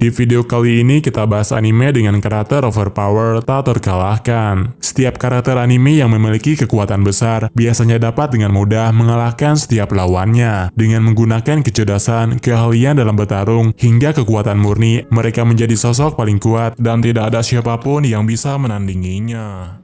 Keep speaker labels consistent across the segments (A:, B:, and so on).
A: Di video kali ini kita bahas anime dengan karakter overpower tak terkalahkan. Setiap karakter anime yang memiliki kekuatan besar biasanya dapat dengan mudah mengalahkan setiap lawannya. Dengan menggunakan kecerdasan, keahlian dalam bertarung, hingga kekuatan murni, mereka menjadi sosok paling kuat dan tidak ada siapapun yang bisa menandinginya.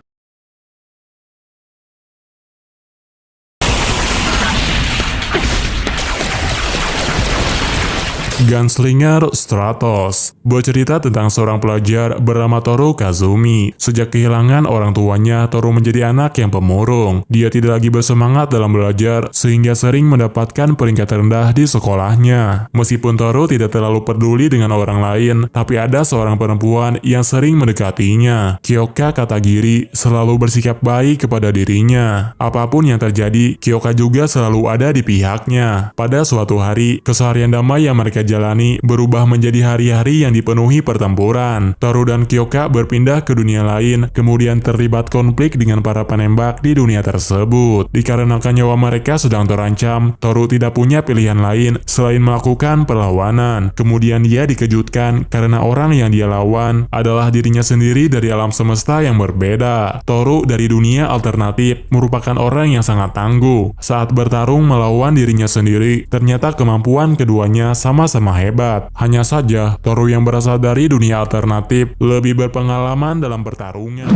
A: Gunslinger Stratos bercerita tentang seorang pelajar bernama Toru Kazumi. Sejak kehilangan orang tuanya, Toru menjadi anak yang pemurung. Dia tidak lagi bersemangat dalam belajar, sehingga sering mendapatkan peringkat rendah di sekolahnya. Meskipun Toru tidak terlalu peduli dengan orang lain, tapi ada seorang perempuan yang sering mendekatinya. Kyoka Katagiri selalu bersikap baik kepada dirinya. Apapun yang terjadi, Kyoka juga selalu ada di pihaknya. Pada suatu hari, keseharian damai yang mereka jalani berubah menjadi hari-hari yang dipenuhi pertempuran. Toru dan Kyoka berpindah ke dunia lain, kemudian terlibat konflik dengan para penembak di dunia tersebut. Dikarenakan nyawa mereka sedang terancam, Toru tidak punya pilihan lain selain melakukan perlawanan. Kemudian dia dikejutkan karena orang yang dia lawan adalah dirinya sendiri dari alam semesta yang berbeda. Toru dari dunia alternatif merupakan orang yang sangat tangguh. Saat bertarung melawan dirinya sendiri, ternyata kemampuan keduanya sama-sama hebat. Hanya saja, Toru yang berasal dari dunia alternatif lebih berpengalaman dalam pertarungan.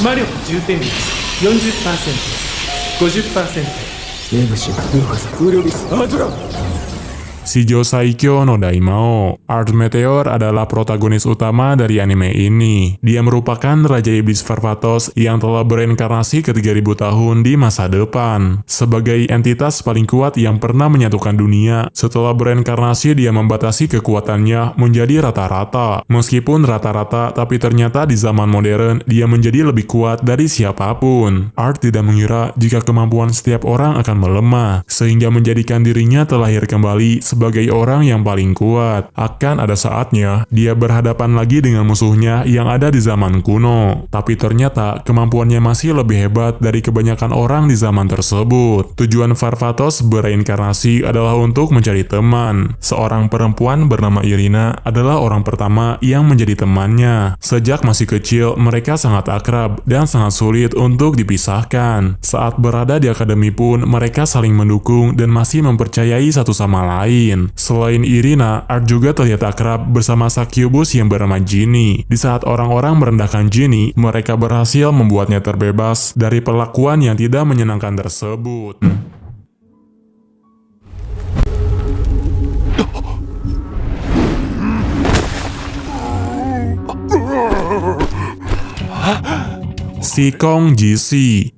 B: 魔力充填率 40%、50%。目星が2発風量率アドラ
A: Shijou Saikyo no Daimao. Art Meteor adalah protagonis utama dari anime ini. Dia merupakan Raja Iblis Varvatos yang telah bereinkarnasi ke 3000 tahun di masa depan. Sebagai entitas paling kuat yang pernah menyatukan dunia, setelah bereinkarnasi dia membatasi kekuatannya menjadi rata-rata. Meskipun rata-rata, tapi ternyata di zaman modern dia menjadi lebih kuat dari siapapun. Art tidak mengira jika kemampuan setiap orang akan melemah, sehingga menjadikan dirinya terlahir kembali sebagai orang yang paling kuat. Akan ada saatnya dia berhadapan lagi dengan musuhnya yang ada di zaman kuno. Tapi ternyata kemampuannya masih lebih hebat dari kebanyakan orang di zaman tersebut. Tujuan Varvatos bereinkarnasi adalah untuk mencari teman. Seorang perempuan bernama Irina adalah orang pertama yang menjadi temannya. Sejak masih kecil, mereka sangat akrab dan sangat sulit untuk dipisahkan. Saat berada di akademi pun, mereka saling mendukung dan masih mempercayai satu sama lain. Selain Irina, Art juga terlihat akrab bersama Succubus yang bernama Ginny. Di saat orang-orang merendahkan Ginny, mereka berhasil membuatnya terbebas dari perlakuan yang tidak menyenangkan tersebut. Shikong GC.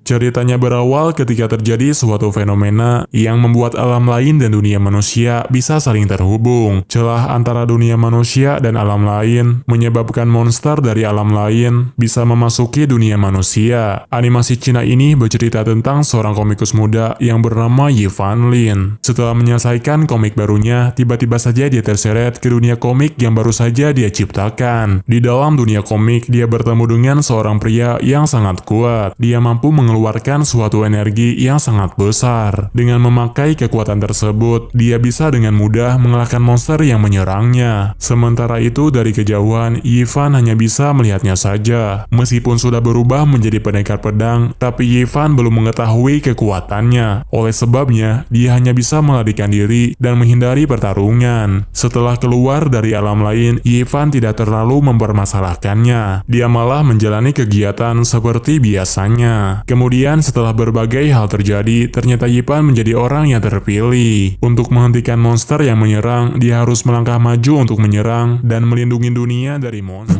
A: Ceritanya berawal ketika terjadi suatu fenomena yang membuat alam lain dan dunia manusia bisa saling terhubung. Celah antara dunia manusia dan alam lain menyebabkan monster dari alam lain bisa memasuki dunia manusia. Animasi Cina ini bercerita tentang seorang komikus muda yang bernama Yi Fan Lin. Setelah menyelesaikan komik barunya, tiba-tiba saja dia terseret ke dunia komik yang baru saja dia ciptakan. Di dalam dunia komik, dia bertemu dengan seorang pria yang sangat kuat. Dia mampu mengeluarkan suatu energi yang sangat besar. Dengan memakai kekuatan tersebut, dia bisa dengan mudah mengalahkan monster yang menyerangnya. Sementara itu, dari kejauhan, Yifan hanya bisa melihatnya saja. Meskipun sudah berubah menjadi pendekar pedang, tapi Yifan belum mengetahui kekuatannya. Oleh sebabnya, dia hanya bisa melarikan diri dan menghindari pertarungan. Setelah keluar dari alam lain, Yifan tidak terlalu mempermasalahkannya. Dia malah menjalani kegiatan seperti biasanya. Kemudian setelah berbagai hal terjadi, ternyata Yifan menjadi orang yang terpilih. Untuk menghentikan monster yang menyerang, dia harus melangkah maju untuk menyerang dan melindungi dunia dari monster.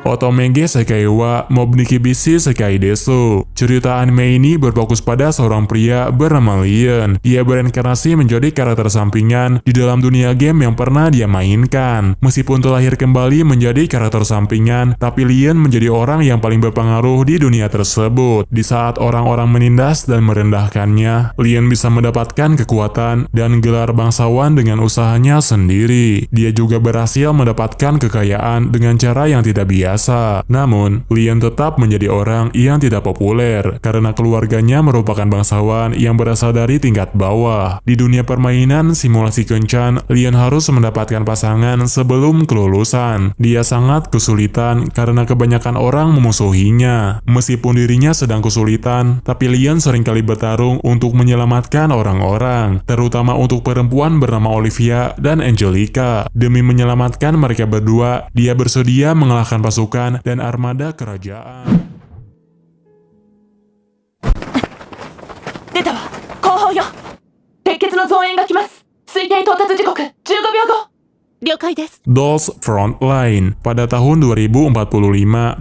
A: Otomenge Sekai wa Mobnikibishi Sekai desu. Cerita anime ini berfokus pada seorang pria bernama Leon. Ia bereinkarnasi menjadi karakter sampingan di dalam dunia game yang pernah dia mainkan. Meskipun terlahir kembali menjadi karakter sampingan, tapi Leon menjadi orang yang paling berpengaruh di dunia tersebut. Di saat orang-orang menindas dan merendahkannya, Leon bisa mendapatkan kekuatan dan gelar bangsawan dengan usahanya sendiri. Dia juga berhasil mendapatkan kekayaan dengan cara yang tidak biasa. Namun, Leon tetap menjadi orang yang tidak populer karena keluarganya merupakan bangsawan yang berasal dari tingkat bawah. Di dunia permainan simulasi kencan, Leon harus mendapatkan pasangan sebelum kelulusan. Dia sangat kesulitan karena kebanyakan orang memusuhinya. Meskipun dirinya sedang kesulitan, tapi Leon seringkali bertarung untuk menyelamatkan orang-orang, terutama untuk perempuan bernama Olivia dan Angelica. Demi menyelamatkan mereka berdua, dia bersedia mengalahkan pasukan dan armada kerajaan.
C: 出たわ後方よ鉄血の増援が来ます推定到達時刻15秒後了解です
A: Dolls Frontline. Pada tahun 2045,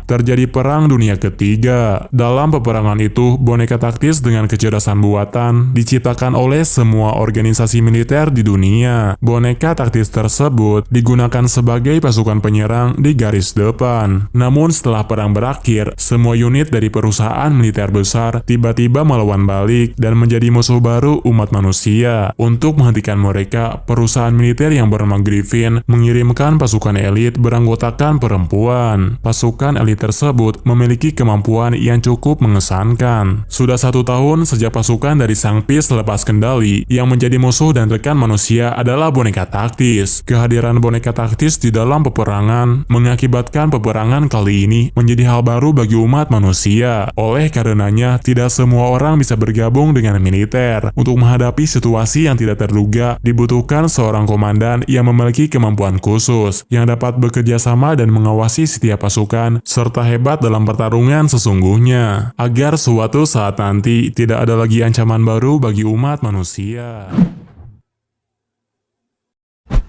A: terjadi Perang Dunia Ketiga. Dalam peperangan itu, boneka taktis dengan kecerdasan buatan diciptakan oleh semua organisasi militer di dunia. Boneka taktis tersebut digunakan sebagai pasukan penyerang di garis depan. Namun setelah perang berakhir, semua unit dari perusahaan militer besar tiba-tiba melawan balik dan menjadi musuh baru umat manusia. Untuk menghentikan mereka, perusahaan militer yang bernama Griffin mengirimkan pasukan elit beranggotakan perempuan. Pasukan elit tersebut memiliki kemampuan yang cukup mengesankan. Sudah 1 tahun sejak pasukan dari Sang Peace lepas kendali, yang menjadi musuh dan rekan manusia adalah boneka taktis. Kehadiran boneka taktis di dalam peperangan mengakibatkan peperangan kali ini menjadi hal baru bagi umat manusia. Oleh karenanya, tidak semua orang bisa bergabung dengan militer. Untuk menghadapi situasi yang tidak terduga, dibutuhkan seorang komandan yang memiliki kemampuan khusus, yang dapat bekerja sama dan mengawasi setiap pasukan, serta hebat dalam pertarungan sesungguhnya, agar suatu saat nanti tidak ada lagi ancaman baru bagi umat manusia.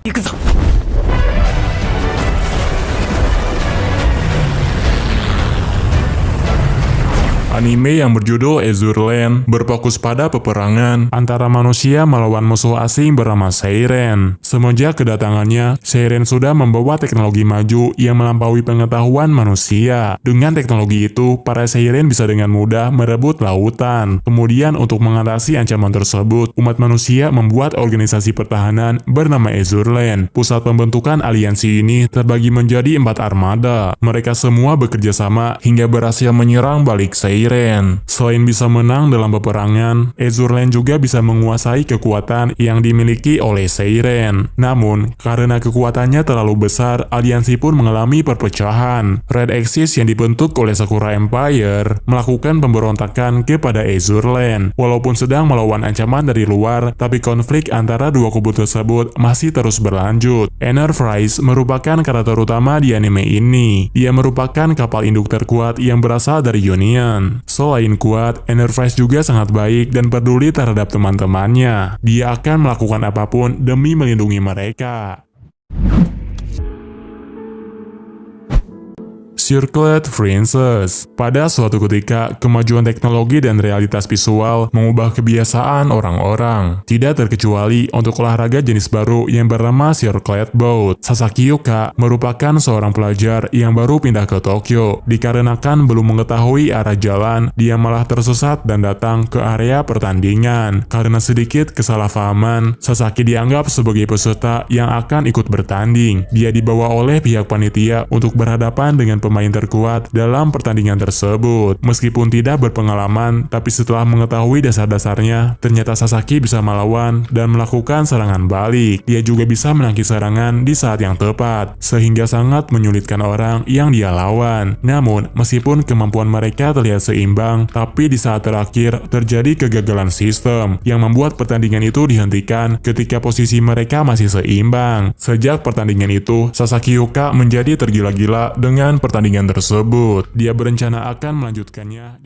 B: 行くぞ
A: Anime yang berjudul Azure Land berfokus pada peperangan antara manusia melawan musuh asing bernama Seiren. Semenjak kedatangannya, Seiren sudah membawa teknologi maju yang melampaui pengetahuan manusia. Dengan teknologi itu, para Seiren bisa dengan mudah merebut lautan. Kemudian untuk mengatasi ancaman tersebut, umat manusia membuat organisasi pertahanan bernama Azure Land. Pusat pembentukan aliansi ini terbagi menjadi 4 armada. Mereka semua bekerja sama hingga berhasil menyerang balik Seiren. Selain bisa menang dalam peperangan, Azure Land juga bisa menguasai kekuatan yang dimiliki oleh Seiren. Namun, karena kekuatannya terlalu besar, aliansi pun mengalami perpecahan. Red Axis yang dibentuk oleh Sakura Empire melakukan pemberontakan kepada Azure Land. Walaupun sedang melawan ancaman dari luar, tapi konflik antara dua kubu tersebut masih terus berlanjut. Enterprise merupakan karakter utama di anime ini. Dia merupakan kapal induk terkuat yang berasal dari Union. Selain kuat, Enterprise juga sangat baik dan peduli terhadap teman-temannya. Dia akan melakukan apapun demi melindungi mereka. Circlet Princess. Pada suatu ketika, kemajuan teknologi dan realitas visual mengubah kebiasaan orang-orang. Tidak terkecuali untuk olahraga jenis baru yang bernama Circlet Boat. Sasaki Yuka merupakan seorang pelajar yang baru pindah ke Tokyo. Dikarenakan belum mengetahui arah jalan, dia malah tersesat dan datang ke area pertandingan. Karena sedikit kesalahpahaman, Sasaki dianggap sebagai peserta yang akan ikut bertanding. Dia dibawa oleh pihak panitia untuk berhadapan dengan pemain terkuat dalam pertandingan tersebut. Meskipun tidak berpengalaman, tapi setelah mengetahui dasar-dasarnya, ternyata Sasaki bisa melawan dan melakukan serangan balik. Dia juga bisa menangkis serangan di saat yang tepat, sehingga sangat menyulitkan orang yang dia lawan. Namun, meskipun kemampuan mereka terlihat seimbang, tapi di saat terakhir terjadi kegagalan sistem yang membuat pertandingan itu dihentikan ketika posisi mereka masih seimbang. Sejak pertandingan itu, Sasaki Yuka menjadi tergila-gila dengan pertandingan tersebut. Dia berencana akan melanjutkannya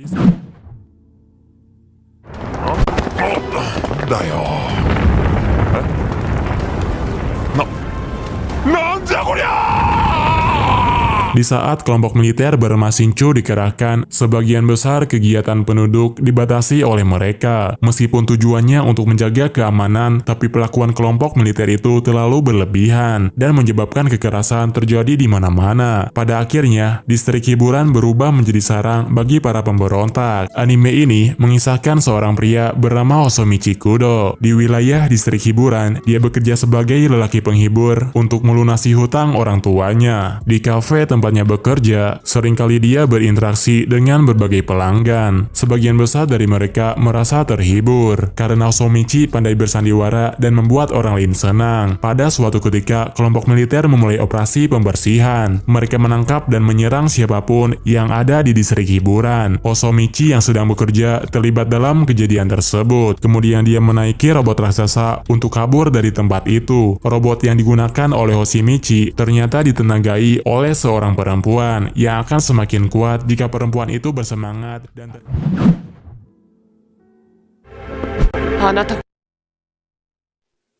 A: di Di saat kelompok militer bernama Shinchu dikerahkan, sebagian besar kegiatan penduduk dibatasi oleh mereka. Meskipun tujuannya untuk menjaga keamanan, tapi pelakuan kelompok militer itu terlalu berlebihan dan menyebabkan kekerasan terjadi di mana-mana. Pada akhirnya, distrik hiburan berubah menjadi sarang bagi para pemberontak. Anime ini mengisahkan seorang pria bernama Osomichi Kudo. Di wilayah distrik hiburan, dia bekerja sebagai lelaki penghibur untuk melunasi hutang orang tuanya. Di kafe tempatnya bekerja, seringkali dia berinteraksi dengan berbagai pelanggan. Sebagian besar dari mereka merasa terhibur karena Osomichi pandai bersandiwara dan membuat orang lain senang. Pada suatu ketika, kelompok militer memulai operasi pembersihan. Mereka menangkap dan menyerang siapapun yang ada di distrik hiburan. Osomichi yang sedang bekerja terlibat dalam kejadian tersebut. Kemudian dia menaiki robot raksasa untuk kabur dari tempat itu. Robot yang digunakan oleh Osomichi ternyata ditenagai oleh seorang perempuan yang akan semakin kuat jika perempuan itu bersemangat dan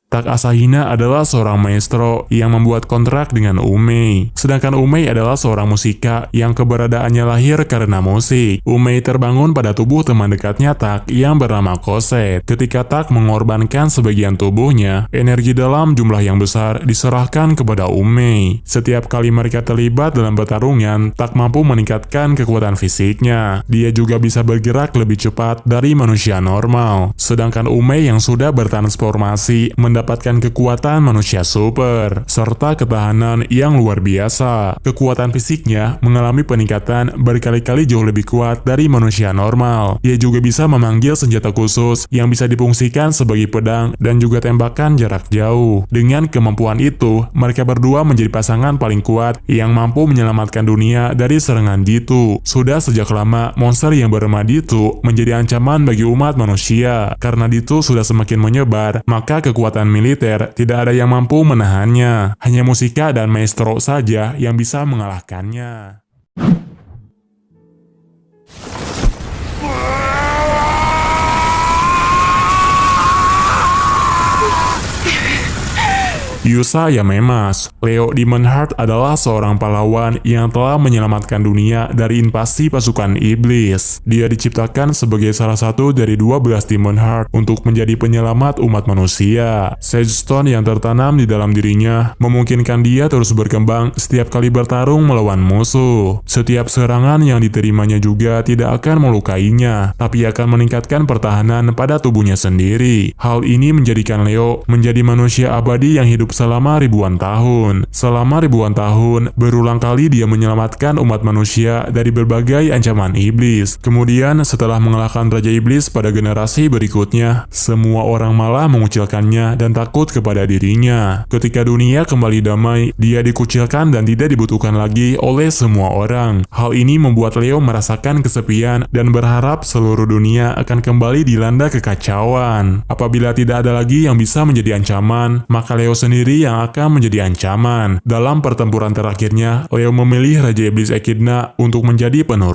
A: Tak Asahina adalah seorang maestro yang membuat kontrak dengan Umei. Sedangkan Umei adalah seorang musika yang keberadaannya lahir karena musik. Umei terbangun pada tubuh teman dekatnya Tak yang bernama Kose. Ketika Tak mengorbankan sebagian tubuhnya, energi dalam jumlah yang besar diserahkan kepada Umei. Setiap kali mereka terlibat dalam pertarungan, Tak mampu meningkatkan kekuatan fisiknya. Dia juga bisa bergerak lebih cepat dari manusia normal. Sedangkan Umei yang sudah bertransformasi mendapatkan kekuatan manusia super, serta ketahanan yang luar biasa. Kekuatan fisiknya mengalami peningkatan berkali-kali jauh lebih kuat dari manusia normal. Ia juga bisa memanggil senjata khusus yang bisa difungsikan sebagai pedang dan juga tembakan jarak jauh. Dengan kemampuan itu, mereka berdua menjadi pasangan paling kuat yang mampu menyelamatkan dunia dari serangan Ditu. Sudah sejak lama, monster yang bernama Ditu menjadi ancaman bagi umat manusia. Karena Ditu sudah semakin menyebar, maka kekuatan militer tidak ada yang mampu menahannya. Hanya musika dan maestro saja yang bisa mengalahkannya. Yusa Yamemas. Leo Demon Heart adalah seorang pahlawan yang telah menyelamatkan dunia dari invasi pasukan iblis. Dia diciptakan sebagai salah satu dari 12 Demon Heart untuk menjadi penyelamat umat manusia. Sage Stone yang tertanam di dalam dirinya memungkinkan dia terus berkembang setiap kali bertarung melawan musuh. Setiap serangan yang diterimanya juga tidak akan melukainya, tapi akan meningkatkan pertahanan pada tubuhnya sendiri. Hal ini menjadikan Leo menjadi manusia abadi yang hidup selama ribuan tahun. Selama ribuan tahun, berulang kali dia menyelamatkan umat manusia dari berbagai ancaman iblis. Kemudian, setelah mengalahkan Raja Iblis pada generasi berikutnya, semua orang malah mengucilkannya dan takut kepada dirinya. Ketika dunia kembali damai, dia dikucilkan dan tidak dibutuhkan lagi oleh semua orang. Hal ini membuat Leo merasakan kesepian dan berharap seluruh dunia akan kembali dilanda kekacauan. Apabila tidak ada lagi yang bisa menjadi ancaman, maka Leo sendiri yang akan menjadi ancaman. Dalam pertempuran terakhirnya, Leo memilih Raja Iblis Echidna untuk menjadi penerus.